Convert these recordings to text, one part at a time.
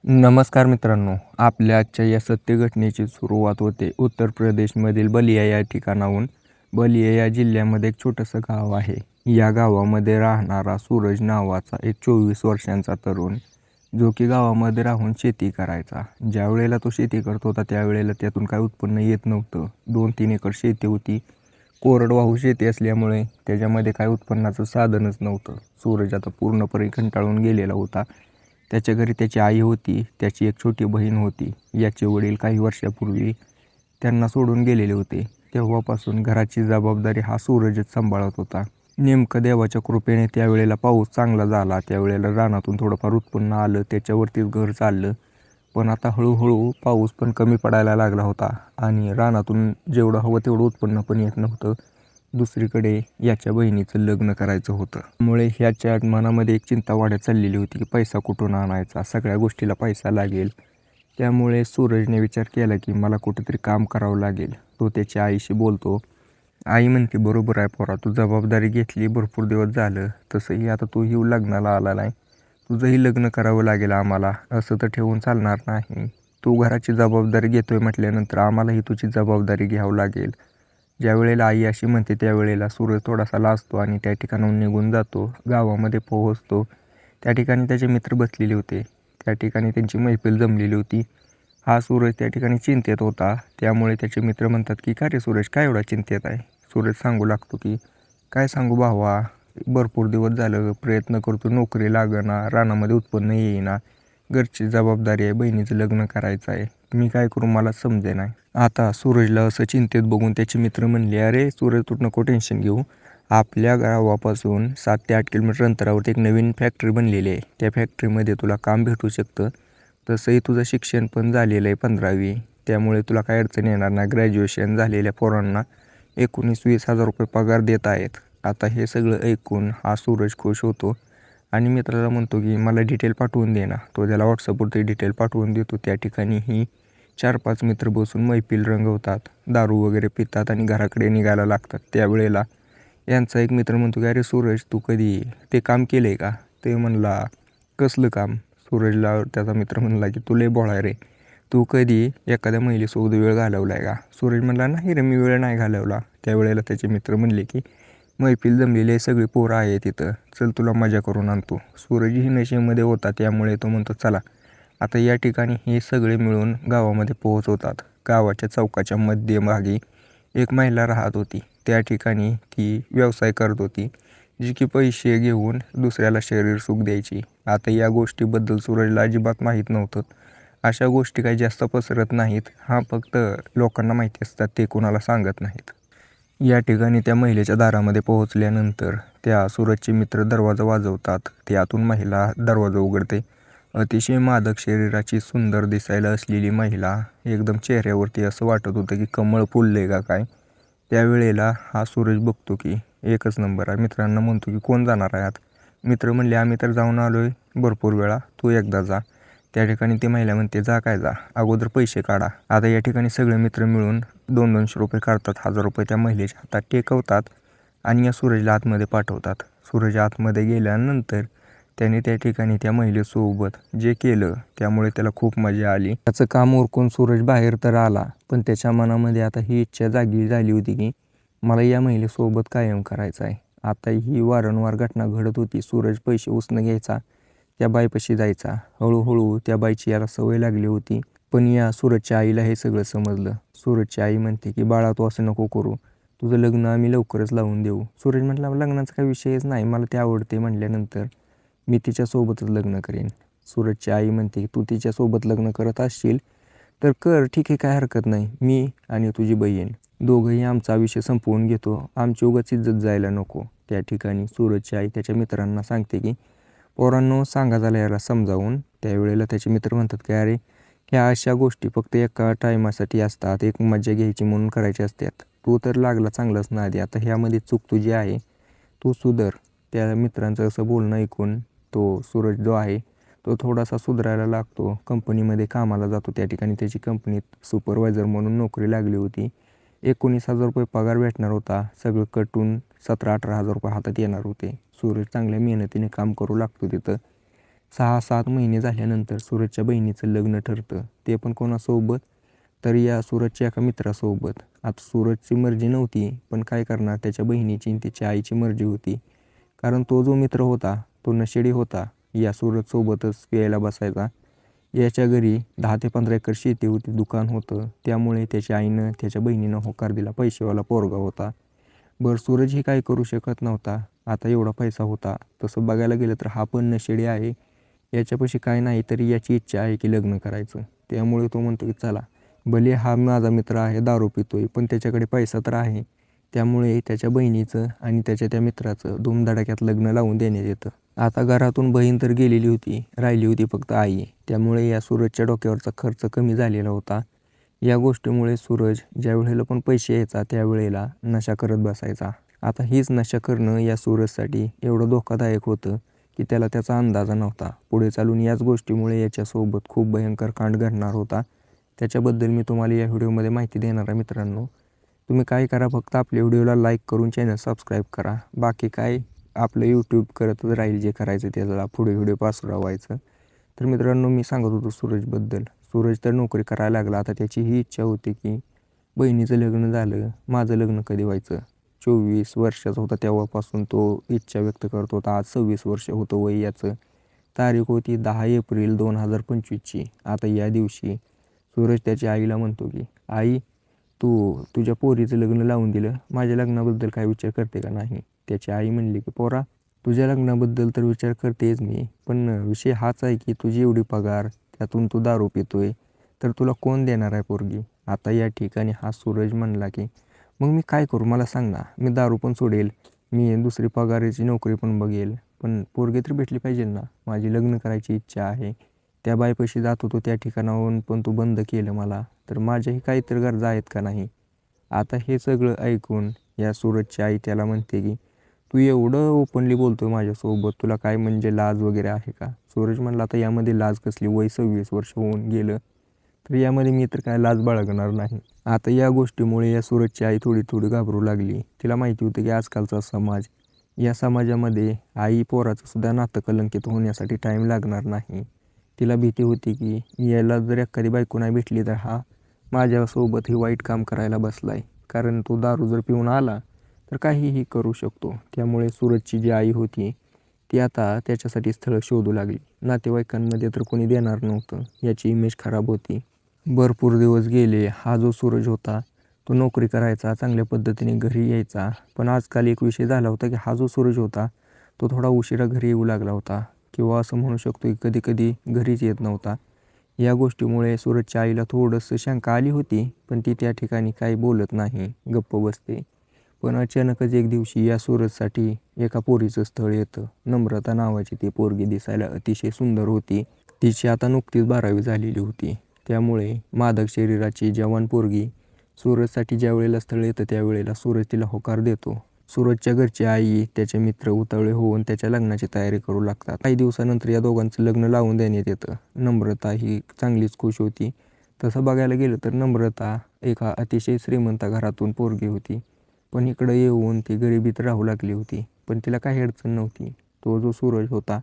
नमस्कार मित्रांनो, आपल्या आजच्या या सत्य घटनेची सुरुवात होते उत्तर प्रदेशमधील बलिया या ठिकाणाहून. बलिया या जिल्ह्यामध्ये एक छोटंसं गाव आहे. या गावामध्ये राहणारा सूरज नावाचा एक 24 वर्षांचा तरुण, जो की गावामध्ये राहून शेती करायचा. ज्या वेळेला तो शेती करत होता त्यावेळेला त्यातून काय उत्पन्न येत नव्हतं. 2-3 एकर शेती होती. कोरडवाहू शेती असल्यामुळे त्याच्यामध्ये काय उत्पन्नाचं साधनच नव्हतं. सूरज आता पूर्णपणे कंटाळून गेलेला होता. त्याच्या घरी त्याची आई होती, त्याची एक छोटी बहीण होती. याचे वडील काही वर्षापूर्वी त्यांना सोडून गेलेले होते. तेव्हापासून घराची जबाबदारी हा सूरजच सांभाळत होता. नेमकं देवाच्या कृपेने त्यावेळेला पाऊस चांगला झाला. त्यावेळेला रानातून थोडंफार उत्पन्न आलं, त्याच्यावरतीच घर चाललं. पण आता हळूहळू पाऊस पण कमी पडायला लागला होता आणि रानातून जेवढं हवं तेवढं उत्पन्न पण येत नव्हतं. दुसरीकडे याच्या बहिणीचं लग्न करायचं होतं. त्यामुळे ह्याच्या मनामध्ये एक चिंता वाढत चाललेली होती की पैसा कुठून आणायचा, सगळ्या गोष्टीला पैसा लागेल. त्यामुळे सूरजने विचार केला की मला कुठेतरी काम करावं लागेल. तो त्याच्या आईशी बोलतो. आई म्हणते, बरोबर आहे पोरा, तू जबाबदारी घेतली, भरपूर दिवस झालं. तसंही आता तू येऊ लग्नाला आला आहे, तुझंही लग्न करावं लागेल आम्हाला, असं तर ठेवून चालणार नाही. तू घराची जबाबदारी घेतोय म्हटल्यानंतर आम्हालाही तुझी जबाबदारी घ्यावं लागेल. ज्या वेळेला आई अशी म्हणते त्यावेळेला सूरज थोडासा लाजतो आणि त्या ठिकाणाहून निघून जातो. गावामध्ये पोहोचतो. त्या ठिकाणी त्याचे मित्र बसलेले होते. त्या ठिकाणी त्यांची मैफिल जमलेली होती. हा सूरज त्या ठिकाणी चिंतेत होता. त्यामुळे त्याचे मित्र म्हणतात की का रे सूरज, काय एवढा चिंतेत आहे? सूरज सांगू लागतो की काय सांगू भावा, भरपूर दिवस झालं प्रयत्न करतो, नोकरी लागना, रानामध्ये उत्पन्न येईना, घरची जबाबदारी आहे, बहिणीचं लग्न करायचं आहे, मी काय करू मला समजे नाही. आता सूरजला असं चिंतेत बघून त्याचे मित्र म्हणले, अरे सूरज, तू नको टेन्शन घेऊ. आपल्या गावापासून 7 ते 8 किलोमीटर अंतरावरती एक नवीन फॅक्टरी बनलेली आहे. त्या फॅक्टरीमध्ये तुला काम भेटू शकतं. तसंही तुझं शिक्षण पण झालेलं आहे 15वी, त्यामुळे तुला काय अडचण येणार नाही. ग्रॅज्युएशन झालेल्या पोरांना 19-20 हजार रुपये पगार देत आहेत. आता हे सगळं ऐकून हा सूरज खुश होतो आणि मित्राला म्हणतो की मला डिटेल पाठवून दे ना. तो त्याला व्हॉट्सअपवरती डिटेल पाठवून देतो. त्या ठिकाणीही 4-5 मित्र बसून मैफिल रंगवतात, दारू वगैरे पितात आणि घराकडे निघायला लागतात. त्यावेळेला यांचा एक मित्र म्हणतो की अरे सूरज, तू कधी ते काम केलं आहे का? ते म्हणला, कसलं काम? सूरजला त्याचा मित्र म्हणला की तू लय भोळा आहे रे, तू कधी एखाद्या महिलेसोबत वेळ घालवला आहे का? सूरज म्हणला, नाही रे, मी वेळ नाही घालवला. त्यावेळेला त्याचे मित्र म्हणले की मैफिल जमलेली आहे, सगळी पोरं आहे तिथं, चल तुला मजा करून आणतो. सूरजही नशेमध्ये होता, त्यामुळे तो म्हणतो चला. आता या ठिकाणी हे सगळे मिळून गावामध्ये पोहोचवतात. गावाच्या चौकाच्या मध्यभागी एक महिला राहत होती. त्या ठिकाणी ती व्यवसाय करत होती, जी की पैसे घेऊन दुसऱ्याला शरीर सुख द्यायची. आता या गोष्टीबद्दल सूरजला अजिबात माहीत नव्हतं. अशा गोष्टी काही जास्त पसरत नाहीत. हां, फक्त लोकांना माहिती असतात, ते कोणाला सांगत नाहीत. या ठिकाणी त्या महिलेच्या दारामध्ये पोहोचल्यानंतर त्या सूरजचे मित्र दरवाजा वाजवतात. त्यातून महिला दरवाजा उघडते. अतिशय मादक शरीराची, सुंदर दिसायला असलेली महिला. एकदम चेहऱ्यावरती असं वाटत होतं की कमळ फुलले का काय. त्यावेळेला हा सूरज बघतो की एकच नंबर आहे. मित्रांना म्हणतो की कोण जाणार आहे आत? मित्र म्हणले, आम्ही तर जाऊन आलो आहे भरपूर वेळा, तू एकदा जा. त्या ठिकाणी ती महिला म्हणते, जा काय जा, अगोदर पैसे काढा. आता या ठिकाणी सगळे मित्र मिळून 200-200 रुपये काढतात. 1000 रुपये त्या महिलेच्या हातात टेकवतात आणि या सूरजला आतमध्ये पाठवतात. सूरज आतमध्ये गेल्यानंतर त्याने त्या ठिकाणी त्या महिलेसोबत जे केलं त्यामुळे त्याला खूप मजा आली. त्याचं काम उरकून सूरज बाहेर तर आला, पण त्याच्या मनामध्ये आता ही इच्छा जागी झाली होती की मला या महिलेसोबत कायम करायचं आहे. आता ही वारंवार घटना घडत होती. सूरज पैसे उसनं घ्यायचा, त्या बाईपाशी जायचा. हळूहळू त्या बाईची याला सवय लागली होती. पण या सूरजच्या आईला हे सगळं समजलं. सूरजची आई म्हणते की बाळा, तू असं नको करू, तुझं लग्न आम्ही लवकरच लावून देऊ. सूरज म्हटला, लग्नाचा काही विषयच नाही, मला ते आवडते म्हटल्यानंतर मी तिच्यासोबतच लग्न करेन. सूरजची आई म्हणते की तू तिच्यासोबत लग्न करत असशील तर कर, ठीक आहे, काय हरकत नाही. मी आणि तुझी बहीण दोघंही आमचा आयुष्य संपवून घेतो, आमची उगाच इज्जत जायला नको. त्या ठिकाणी सूरजची आई त्याच्या मित्रांना सांगते की पोरांनो, सांगा झाला याला समजावून. त्यावेळेला त्याचे मित्र म्हणतात की अरे, ह्या अशा गोष्टी फक्त एका टायमासाठी असतात, एक मजा घ्यायची म्हणून करायची असतात. तू तर लागला चांगलाच नादी, आता ह्यामध्ये चूक तुझी आहे, तू सुधर. त्या मित्रांचं असं बोलणं ऐकून तो सूरज जो आहे तो थोडासा सुधारायला लागतो. कंपनीमध्ये कामाला जातो. त्या ठिकाणी त्याची कंपनीत सुपरवायझर म्हणून नोकरी लागली होती. 19,000 रुपये पगार भेटणार होता. सगळं कटून 17-18 हजार रुपये हातात येणार होते. सूरज चांगल्या मेहनतीने काम करू लागतो तिथं. 6-7 महिने झाल्यानंतर सूरजच्या बहिणीचं लग्न ठरतं, ते पण कोणासोबत, तर या सूरजच्या एका मित्रासोबत. आता सूरजची मर्जी नव्हती, पण काय करणार, त्याच्या बहिणीची आणि त्याच्या आईची मर्जी होती. कारण तो जो मित्र होता तो नशेडी होता. या सूरजसोबतच प्यायला बसायचा. याच्या घरी 10 ते 15 एकर शेती होती, दुकान होतं. त्यामुळे त्याच्या आईनं त्याच्या बहिणीनं होकार दिला, पैसेवाला पोरगा होता. बरं, सूरजही काही करू शकत नव्हता. आता एवढा पैसा होता, तसं बघायला गेलं तर हा पण नशेडी आहे. याच्यापाशी काय नाही तरी याची इच्छा आहे की लग्न करायचं. त्यामुळे तो म्हणतो की चला, भले हा माझा मित्र आहे, दारू पितोय, पण त्याच्याकडे पैसा तर आहे. त्यामुळे त्याच्या बहिणीचं आणि त्याच्या त्या मित्राचं धूमधडाक्यात लग्न लावून देण्यात येतं. आता घरातून बहीण तर गेलेली होती, राहिली होती फक्त आई. त्यामुळे या सूरजच्या डोक्यावरचा खर्च कमी झालेला होता. या गोष्टीमुळे सूरज ज्या वेळेला पण पैसे यायचा त्यावेळेला नशा करत बसायचा. आता हीच नशा करणं या सूरजसाठी एवढं धोकादायक होतं की त्याला त्याचा अंदाजा नव्हता. पुढे चालून याच गोष्टीमुळे याच्यासोबत खूप भयंकर कांड घडणार होता. त्याच्याबद्दल मी तुम्हाला या व्हिडिओमध्ये माहिती देणार आहे मित्रांनो. तुम्ही काय करा, फक्त आपल्या व्हिडिओला लाईक करून चॅनल सबस्क्राईब करा. बाकी काय आपलं यूट्यूब करतच राहील, जे करायचं त्याला पुढे व्हिडिओ पासून राहायचं. तर मित्रांनो, मी सांगत होतो सूरजबद्दल. सूरज तर नोकरी करायला लागला. आता त्याची ही इच्छा होती की बहिणीचं लग्न झालं, माझं लग्न कधी व्हायचं. 24 वर्षाचा होता तेव्हापासून तो इच्छा व्यक्त करत होता. आज 26 वर्ष होतं वय याचं. तारीख होती 10 एप्रिल 2025ची. आता या दिवशी सूरज त्याच्या आईला म्हणतो की आई, तू तुझ्या पोरीचं लग्न लावून दिलं, माझ्या लग्नाबद्दल काय विचार करते का नाही. त्याची आई म्हणली की पोरा, तुझ्या लग्नाबद्दल तर विचार करतेच मी, पण विषय हाच आहे की तुझी एवढी पगार, त्यातून तू दारू पितोय, तर तुला कोण देणार आहे पोरगी. आता या ठिकाणी हा सूरज म्हणला की मग मी काय करू, मला सांग ना. मी दारू पण सोडेल, मी दुसरी पगाराची नोकरी पण बघेल, पण पोरगी तर भेटली पाहिजे ना. माझी लग्न करायची इच्छा आहे. त्या बाईपाशी जात होतो त्या ठिकाणाहून पण तू बंद केलं मला, तर माझ्याही काहीतरी गरजा आहेत का नाही. आता हे सगळं ऐकून या सूरजची आई त्याला म्हणते की तू एवढं ओपनली बोलतोय माझ्यासोबत, तुला काय म्हणजे लाज वगैरे आहे का. सूरज म्हणला आता यामध्ये लाज कसली, वय 26 वर्ष होऊन गेलं, तर यामध्ये मी तर काय लाज बाळगणार नाही. आता या गोष्टीमुळे या सूरजची आई थोडी थोडी घाबरू लागली. तिला माहिती होतं की आजकालचा समाज, या समाजामध्ये आई पोराचं सुद्धा नातं कलंकित होण्यासाठी टाईम लागणार नाही. तिला भीती होती की याला जर एखादी बायको नाही भेटली तर हा माझ्यासोबत हे वाईट काम करायला बसलाय. कारण तो दारू जर पिऊन आला तर काहीही करू शकतो. त्यामुळे सूरजची जी आई होती ती आता त्याच्यासाठी स्थळं शोधू लागली. नातेवाईकांमध्ये तर कोणी देणार नव्हतं, याची इमेज खराब होती. भरपूर दिवस गेले. हा जो सूरज होता तो नोकरी करायचा, चांगल्या पद्धतीने घरी यायचा. पण आजकाल एक विषय झाला होता की हा जो सूरज होता तो थोडा उशिरा घरी येऊ लागला होता, किंवा असं म्हणू शकतो की कधी कधी घरीच येत नव्हता. या गोष्टीमुळे सूरजच्या आईला थोडंसं शंका आली होती, पण ती त्या ठिकाणी काही बोलत नाही, गप्प बसते. पण अचानकच एक दिवशी या सूरजसाठी एका पोरीचं स्थळ येतं. नम्रता नावाची ती पोरगी, दिसायला अतिशय सुंदर होती. तिची आता नुकतीच 12वी झालेली होती. त्यामुळे मादक शरीराची जवान पोरगी सूरजसाठी ज्या वेळेला स्थळ येतं त्यावेळेला सूरज तिला होकार देतो. सूरजच्या घरची आई, त्याचे मित्र उतावळे होऊन त्याच्या लग्नाची तयारी करू लागतात. काही दिवसानंतर या दोघांचं लग्न लावून देण्यात येतं. नम्रता ही चांगलीच खुश होती. तसं बघायला गेलं तर नम्रता एका अतिशय श्रीमंत घरातून पोरगी होती, पण इकडं येऊन ती गरिबीत राहू लागली होती. पण तिला काही अडचण नव्हती. तो जो सूरज होता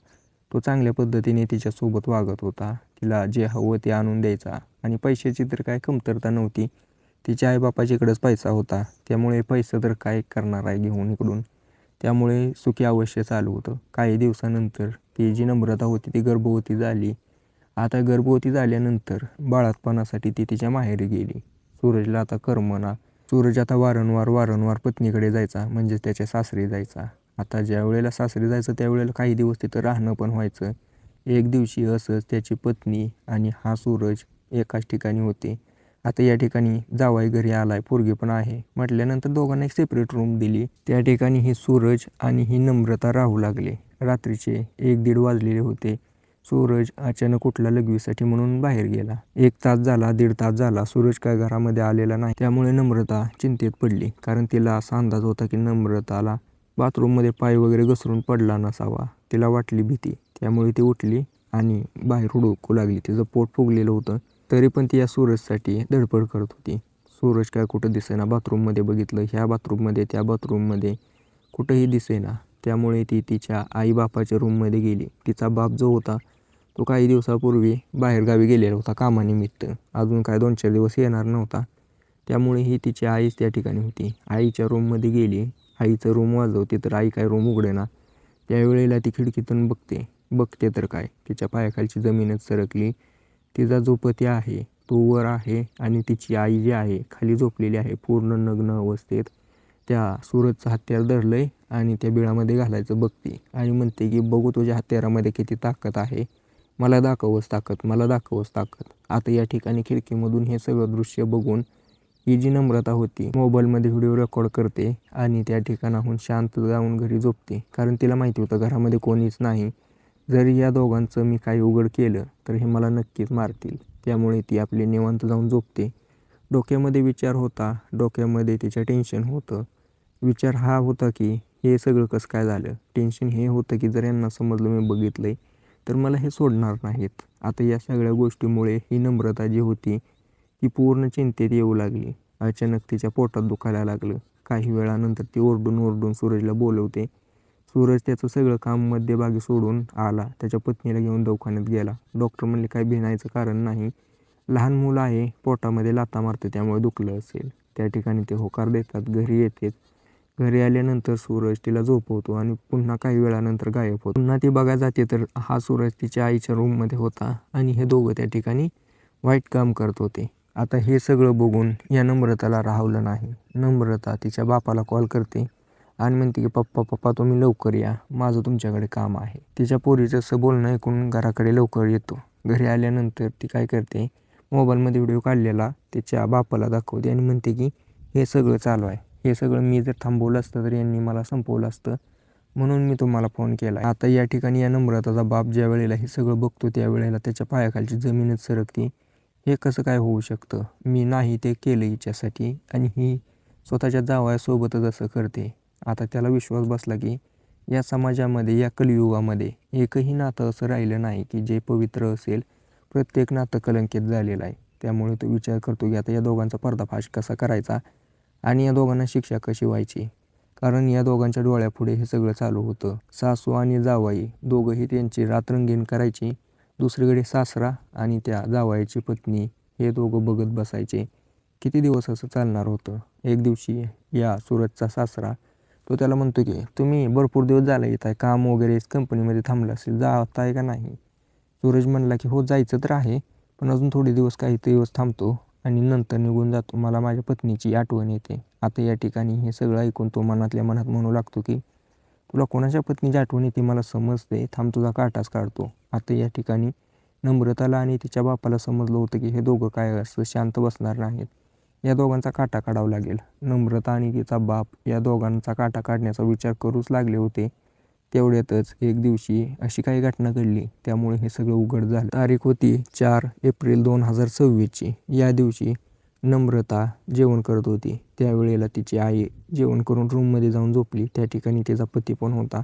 तो चांगल्या पद्धतीने तिच्यासोबत वागत होता. तिला जे हवं ते आणून द्यायचा, आणि पैशाची तर काय कमतरता नव्हती. तिच्या आईबापाच्याकडेच पैसा होता, त्यामुळे पैसा तर काय करणार आहे घेऊन इकडून. त्यामुळे सुखी अवश्य चालू होतं. काही दिवसानंतर ती जी नम्रता होती ती गर्भवती झाली. आता गर्भवती झाल्यानंतर बाळातपणासाठी ती तिच्या माहेरी गेली. सूरजला आता करमना. सूरज आता वारंवार पत्नीकडे जायचा, म्हणजे त्याच्या सासरी जायचा. आता ज्या वेळेला सासरी जायचं त्यावेळेला काही दिवस तिथं राहणं पण व्हायचं. एक दिवशी असंच त्याची पत्नी आणि हा सूरज एकाच ठिकाणी होते. आता या ठिकाणी जावई घरी आलाय, पोरगी पण आहे म्हटल्यानंतर दोघांना एक सेपरेट रूम दिली. त्या ठिकाणी ही सूरज आणि ही नम्रता राहू लागले. रात्रीचे 1-1:30 वाजलेले होते. सूरज अचानक कुठला लघवीसाठी म्हणून बाहेर गेला. 1 तास झाला, 1.5 तास झाला, सूरज काय घरामध्ये आलेला नाही. त्यामुळे नम्रता चिंतेत पडली, कारण तिला असा अंदाज होता की नम्रताला बाथरूममध्ये पाय वगैरे घसरून पडला नसावा. तिला वाटली भीती. त्यामुळे ती उठली आणि बाहेर हुडकू लागली. तिचं पोट फुगलेलं होतं, तरी पण ती या सूरजसाठी धडपड करत होती. सूरज काय कुठं दिसेना. बाथरूममध्ये बघितलं, ह्या बाथरूममध्ये, त्या बाथरूममध्ये, कुठंही दिसेना. त्यामुळे ती तिच्या आईबापाच्या रूममध्ये गेली. तिचा बाप जो होता तो काही दिवसापूर्वी बाहेरगावी गेलेला होता कामानिमित्त. अजून काय 2-4 दिवस येणार नव्हता. त्यामुळे ही तिची आईच त्या ठिकाणी होती. आईच्या रूममध्ये गेली. आईचं रूम वाजवते तर आई काय रूम उघडेना. त्यावेळेला ती खिडकीतून बघते तर काय, तिच्या पायाखालची जमीनच सरकली. तिचा जो पती आहे तो वर आहे आणि तिची आई जी आहे खाली झोपलेली आहे पूर्ण नग्न अवस्थेत. त्या सूरजचं हत्यार धरलंय आणि त्या बिळामध्ये घालायचं बघते आणि म्हणते की बघू तुझ्या हत्यारामध्ये किती ताकद आहे, मला दाखवच ताकद, मला दाखवच ताकद. आता या ठिकाणी खिडकीमधून हे सगळं दृश्य बघून ही जी नम्रता होती मोबाईलमध्ये व्हिडिओ रेकॉर्ड करते आणि त्या ठिकाणाहून शांत जाऊन घरी झोपते. कारण तिला माहिती होतं घरामध्ये कोणीच नाही. जरी या दोघांचं मी काही उघड केलं तर हे मला नक्कीच मारतील. त्यामुळे ती आपली निवांत जाऊन झोपते. डोक्यामध्ये विचार होता, डोक्यामध्ये तिच्या टेन्शन होतं. विचार हा होता की हे सगळं कसं काय झालं. टेन्शन हे होतं की जर यांना समजलं मी बघितलंय तर मला हे सोडणार नाहीत. आता या सगळ्या गोष्टीमुळे ही नम्रता जी होती ती पूर्ण चिंतेत येऊ लागली. अचानक तिच्या पोटात दुखायला लागलं. काही वेळानंतर ती ओरडून सूरजला बोलवते. सूरज त्याचं सगळं काम मध्यभागी सोडून आला. त्याच्या पत्नीला घेऊन दवाखान्यात गेला. डॉक्टर म्हणले काही भिण्याचं कारण नाही, लहान मुलं आहे, पोटामध्ये लाथा मारते त्यामुळे दुखलं असेल. त्या ठिकाणी ते होकार देतात. घरी येतात. घरी आल्यानंतर सूरज तिला झोपवतो आणि पुन्हा काही वेळानंतर गायब होतो. पुन्हा ती बघायला जाते तर हा सूरज तिच्या आईच्या रूममध्ये होता आणि हे दोघं त्या ठिकाणी वाईट काम करत होते. आता हे सगळं बघून या नम्रताला राहवलं नाही. नम्रता तिच्या बापाला कॉल करते आणि म्हणते की पप्पा तुम्ही लवकर या, माझं तुमच्याकडे काम आहे. तिच्या पोरीचं असं बोलणं ऐकून घराकडे लवकर येतो. घरी आल्यानंतर ती काय करते, मोबाईलमध्ये व्हिडिओ काढलेला तिच्या बापाला दाखवते आणि म्हणते की हे सगळं चालू आहे, हे सगळं मी जर थांबवलं असतं तर यांनी मला संपवलं असतं, म्हणून मी तुम्हाला फोन केला. आता या ठिकाणी या नम्रताचा बाप ज्या वेळेला हे सगळं बघतो त्यावेळेला त्याच्या पायाखालची जमीनच सरकते. हे कसं काय होऊ शकतं, मी नाही ते केलं हिच्यासाठी आणि ही स्वतःच्या जावयासोबतच असं करते. आता त्याला विश्वास बसला की या समाजामध्ये, या कलियुगामध्ये एकही नातं असं राहिलं नाही की जे पवित्र असेल. प्रत्येक नातं कलंकित झालेलं आहे. त्यामुळे तो विचार करतो की आता या दोघांचा पर्दाफाश कसा करायचा आणि या दोघांना शिक्षा कशी व्हायची. कारण या दोघांच्या डोळ्यापुढे हे सगळं चालू होतं. सासू आणि जावई दोघंही त्यांची रात्रंगीण करायची. दुसरीकडे सासरा आणि त्या जावयाची पत्नी हे दोघं बघत बसायचे. किती दिवस असं चालणार होतं. एक दिवशी या सूरजचा सासरा तो त्याला म्हणतो की तुम्ही भरपूर दिवस झाला येत आहे, काम वगैरे कंपनीमध्ये थांबलं असेल, जात आहे का नाही. सूरज म्हणला की हो जायचं तर आहे, पण अजून थोडे दिवस काही दिवस थांबतो आणि नंतर निघून जातो, मला माझ्या पत्नीची आठवण येते. आता या ठिकाणी हे सगळं ऐकून तो मनातल्या मनात म्हणू लागतो की तुला कोणाच्या पत्नीची आठवण येते मला समजते, थांब तुझा काटाच काढतो. आता या ठिकाणी नम्रताला आणि तिच्या बापाला समजलं होतं की हे दोघं काय असं शांत बसणार नाहीत. या दोघांचा काटा काढावा लागेल. नम्रता आणि तिचा बाप या दोघांचा काटा काढण्याचा विचार करूच लागले होते. तेवढ्यातच एक दिवशी अशी काही घटना घडली त्यामुळे हे सगळं उघड झालं. तारीख होती 4 एप्रिल 2026ची. या दिवशी नम्रता जेवण करत होती. त्यावेळेला तिची आई जेवण करून रूममध्ये जाऊन झोपली. त्या ठिकाणी तिचा पती पण होता.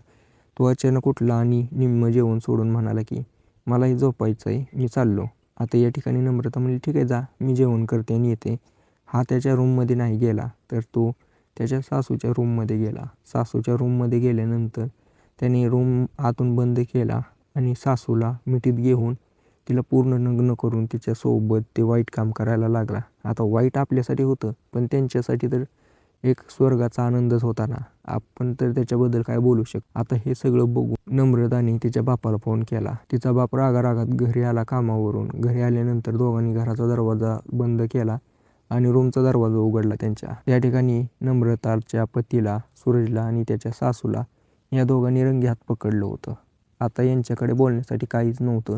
तो अचानक उठला आणि निम्म जेवण सोडून म्हणाला की मलाही झोपायचं आहे, मी चाललो. आता या ठिकाणी नम्रता म्हणली ठीक आहे जा, मी जेवण करते आणि येते. हा त्याच्या रूममध्ये नाही गेला तर तो त्याच्या सासूच्या रूममध्ये गेला. सासूच्या रूममध्ये गेल्यानंतर त्याने रूम आतून बंद केला आणि सासूला मिठीत घेऊन तिला पूर्ण नग्न करून तिच्यासोबत ते वाईट काम करायला लागला. आता वाईट आपल्यासाठी होतं पण त्यांच्यासाठी तर एक स्वर्गाचा आनंदच होता ना. आपण तर त्याच्याबद्दल काय बोलू शकतो. आता हे सगळं बघून नम्रताने तिच्या बापाला फोन केला. तिचा बाप रागारागात घरी आला कामावरून. घरी आल्यानंतर दोघांनी घराचा दरवाजा बंद केला आणि रूमचा दरवाजा उघडला त्यांच्या. त्या ठिकाणी नम्रताच्या पतीला, सूरजला आणि त्याच्या सासूला या दोघांनी रंगेहात पकडलं होतं. आता यांच्याकडे बोलण्यासाठी काहीच नव्हतं.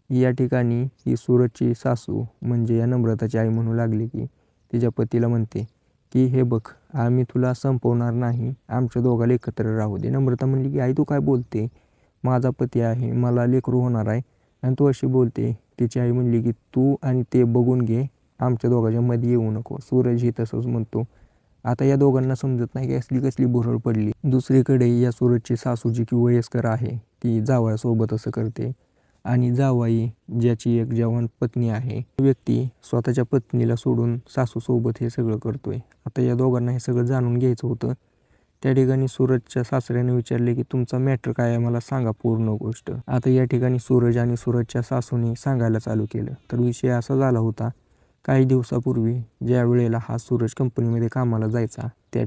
या ठिकाणी ही सूरजची सासू म्हणजे या नम्रताची आई म्हणू लागली की तिच्या पतीला म्हणते की हे बघ, आम्ही तुला संपवणार नाही, आमच्या दोघाला एकत्र राहू दे. नम्रता म्हणली की आई तू काय बोलते, माझा पती आहे, मला लेकरू होणार आहे आणि तू अशी बोलते. तिची आई म्हणली की तू आणि ते बघून घे, आमच्या दोघांच्या मध्ये येऊ नको. सूरजही तसंच म्हणतो. आता या दोघांना समजत नाही की कसली भुरळ पडली. दुसरीकडे या सूरजची सासू जी की वयस्कर आहे ती जावयासोबत असं करते आणि जावई ज्याची एक जवान पत्नी आहे व्यक्ती स्वतःच्या पत्नीला सोडून सासूसोबत हे सगळं करतोय. आता या दोघांना हे सगळं जाणून घ्यायचं होतं. त्या ठिकाणी सूरजच्या सासऱ्याने विचारले की तुमचा मॅटर काय आहे, मला सांगा पूर्ण गोष्ट. आता या ठिकाणी सूरज आणि सूरजच्या सासूने सांगायला चालू केलं. तर विषय असा झाला होता, काही दिवसापूर्वी ज्या वेळेला हा सूरज कंपनीमध्ये कामाला जायचा त्या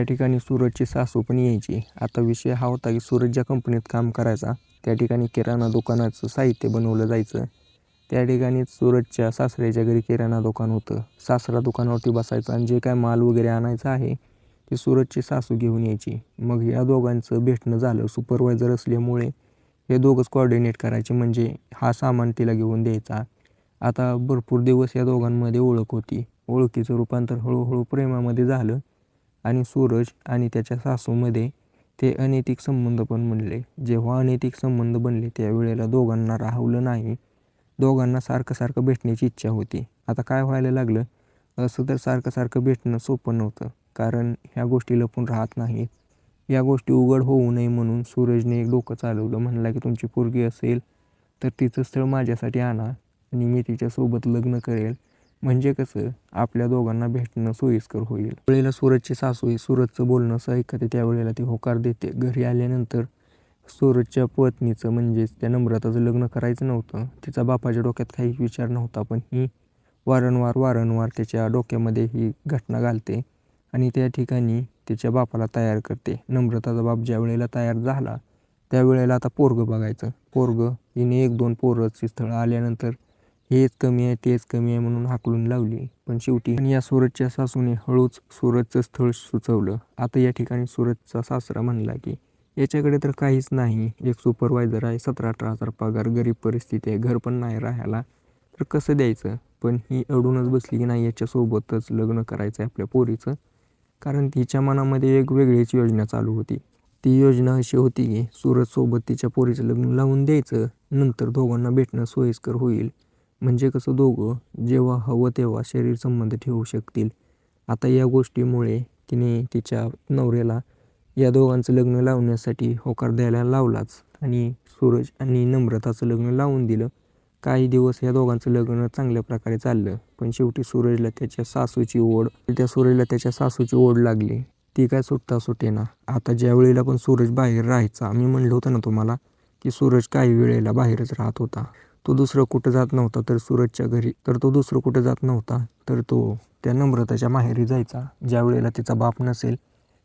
ठिकाणी सूरजची सासू पण यायची. आता विषय हा होता की सूरज ज्या कंपनीत काम करायचा त्या ठिकाणी किराणा दुकानाचं साहित्य बनवलं जायचं. त्या ठिकाणी सूरजच्या सासऱ्याच्या घरी किराणा दुकान होतं. सासरा दुकानावरती बसायचा आणि जे काय माल वगैरे आणायचं आहे ते सूरजची सासू घेऊन यायची. मग या दोघांचं भेटणं झालं. सुपरवायझर असल्यामुळे हे दोघंच कोऑर्डिनेट करायचे, म्हणजे हा सामान तिला घेऊन द्यायचा. आता भरपूर दिवस या दोघांमध्ये ओळख होती. ओळखीचं रूपांतर हळूहळू प्रेमामध्ये झालं आणि सूरज आणि त्याच्या सासूमध्ये ते अनैतिक संबंध पण बनले. जेव्हा अनैतिक संबंध बनले त्यावेळेला दोघांना राहवलं नाही. दोघांना सारखं भेटण्याची इच्छा होती. आता काय व्हायला लागलं, असं तर सारखं भेटणं सोपं नव्हतं, कारण ह्या गोष्टी लपून राहत नाहीत. या गोष्टी उघड होऊ नये म्हणून सूरजने एक डोकं चालवलं. म्हणला की तुमची पोरगी असेल तर तिचं स्थळ माझ्यासाठी आणा आणि मी तिच्यासोबत लग्न करेल, म्हणजे कसं आपल्या दोघांना भेटणं सोयीस्कर होईल. वेळेला सूरजची सासू ही सूरजचं बोलणं असं ऐकते, त्यावेळेला ती होकार देते. घरी आल्यानंतर सूरजच्या पत्नीचं म्हणजेच त्या नम्रताचं लग्न करायचं नव्हतं. तिचा बापाच्या डोक्यात काही विचार नव्हता, पण ही वारंवार त्याच्या डोक्यामध्ये ही घटना घालते आणि त्या ठिकाणी तिच्या बापाला तयार करते. नम्रताचा बाप ज्या वेळेला तयार झाला त्यावेळेला आता पोरगं बघायचं. हिने 1-2 पोराची स्थळं आल्यानंतर हेच कमी आहे तेच कमी आहे म्हणून हाकलून लावली. पण शेवटी या सूरजच्या सासूने हळूच सूरजचं स्थळ सुचवलं. आता या ठिकाणी सूरजचा सासरा म्हणला की याच्याकडे तर काहीच नाही, एक सुपरवायझर आहे, 17-18 हजार पगार, गरीब परिस्थिती आहे, घर पण नाही राहायला, तर कसं द्यायचं. पण ही अडूनच बसली की नाही याच्यासोबतच लग्न करायचं आहे आपल्या पोरीचं, कारण तिच्या मनामध्ये एक वेगळीच योजना चालू होती. ती योजना अशी होती की सूरजसोबत तिच्या पोरीचं लग्न लावून द्यायचं, नंतर दोघांना भेटणं सोयीस्कर होईल, म्हणजे कसं दोघं जेव्हा हवं तेव्हा शरीर संबंध ठेवू शकतील. आता या गोष्टीमुळे तिने तिच्या नवऱ्याला या दोघांचं लग्न लावण्यासाठी होकार द्यायला लावलाच आणि सूरज आणि नम्रताचं लग्न लावून दिलं. काही दिवस या दोघांचं लग्न चांगल्या प्रकारे चाललं, पण शेवटी सूरजला त्याच्या सासूची ओढ लागली. ती काय सुटता सुटेना. आता ज्या वेळेला पण सूरज बाहेर राहायचा, मी म्हणलं होतं ना तुम्हाला की सूरज काही वेळेला बाहेरच राहत होता. तो दुसरं कुठं जात नव्हता तर सूरजच्या घरी, तर तो दुसरं कुठं जात नव्हता तर तो त्या नम्रताच्या माहेरी जायचा. ज्या वेळेला तिचा बाप नसेल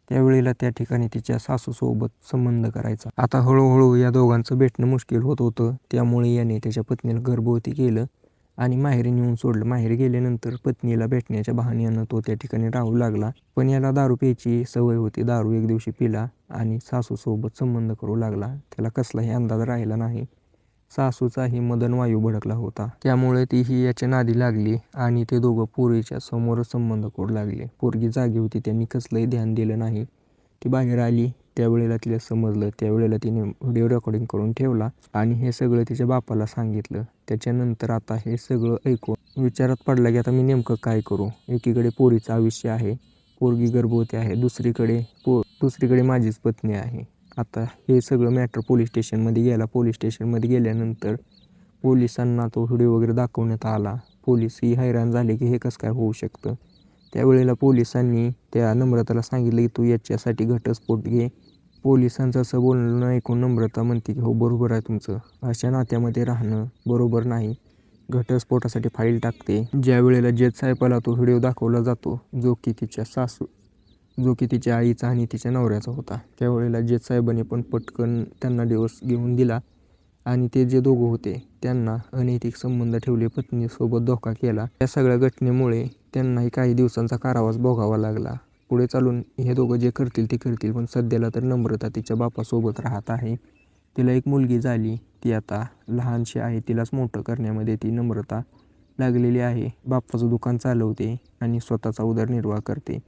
त्यावेळेला त्या ठिकाणी तिच्या सासूसोबत संबंध करायचा. आता हळूहळू या दोघांचं भेटणं मुश्किल होत होतं, त्यामुळे याने त्याच्या पत्नीला गर्भवती केलं आणि माहेरी नेऊन सोडलं. माहेरी गेल्यानंतर पत्नीला भेटण्याच्या बहाण्यानं तो त्या ठिकाणी राहू लागला. पण याला दारू प्यायची सवय होती. दारू एक दिवशी पिला आणि सासूसोबत संबंध करू लागला. त्याला कसलाही अंदाज राहिला नाही. सासूचाही मदनवायू भडकला होता, त्यामुळे तीही याच्या नादी लागली आणि ते दोघं पोरीच्या समोरच संबंध करू लागले. पोरगी जागी होती, त्यांनी कसलंही ध्यान दिलं नाही. ती बाहेर आली त्यावेळेला तिला समजलं. त्यावेळेला तिने व्हिडिओ रेकॉर्डिंग करून ठेवला आणि हे सगळं तिच्या बापाला सांगितलं. त्याच्यानंतर आता हे सगळं ऐकून विचारात पडला की आता मी नेमकं काय करू. एकीकडे पोरीचं आयुष्य आहे, पोरगी गर्भवती आहे, दुसरीकडे माझीच पत्नी आहे. आता हे सगळं मॅटर पोलीस स्टेशनमध्ये गेला. पोलीस स्टेशनमध्ये गेल्यानंतर पोलिसांना तो व्हिडिओ वगैरे दाखवण्यात आला. पोलीसही हैराण झाले की हे कसं काय होऊ शकतं. त्यावेळेला पोलिसांनी त्या नम्रताला सांगितलं की तू याच्यासाठी घटस्फोट घे. पोलिसांचं असं बोलणं ऐकून नम्रता म्हणते की हो बरोबर आहे तुमचं, अशा नात्यामध्ये राहणं बरोबर नाही. घटस्फोटासाठी फाईल टाकते. ज्या वेळेला जज साहेबाला तो व्हिडिओ दाखवला जातो जो की तिच्या आईचा आणि तिच्या नवऱ्याचा होता, त्यावेळेला जज साहेबांनी पण पटकन त्यांना डिवोर्स घेऊन दिला आणि ते जे दोघं होते त्यांना अनैतिक संबंध ठेवले, पत्नीसोबत धोका केला. या सगळ्या घटनेमुळे त्यांनाही काही दिवसांचा कारावास भोगावा लागला. पुढे चालून हे दोघं जे करतील ते करतील, पण सध्याला तर नम्रता तिच्या बापासोबत राहत आहे. तिला एक मुलगी झाली, ती आता लहानशी आहे. तिलाच मोठं करण्यामध्ये ती नम्रता लागलेली आहे. बापाचं दुकान चालवते आणि स्वतःचा उदरनिर्वाह करते.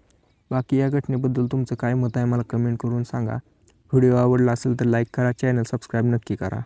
बाकी या घटनेबद्दल तुमचं काय मत आहे मला कमेंट करून सांगा. व्हिडिओ आवडला असेल तर लाईक करा, चॅनल सबस्क्राईब नक्की करा.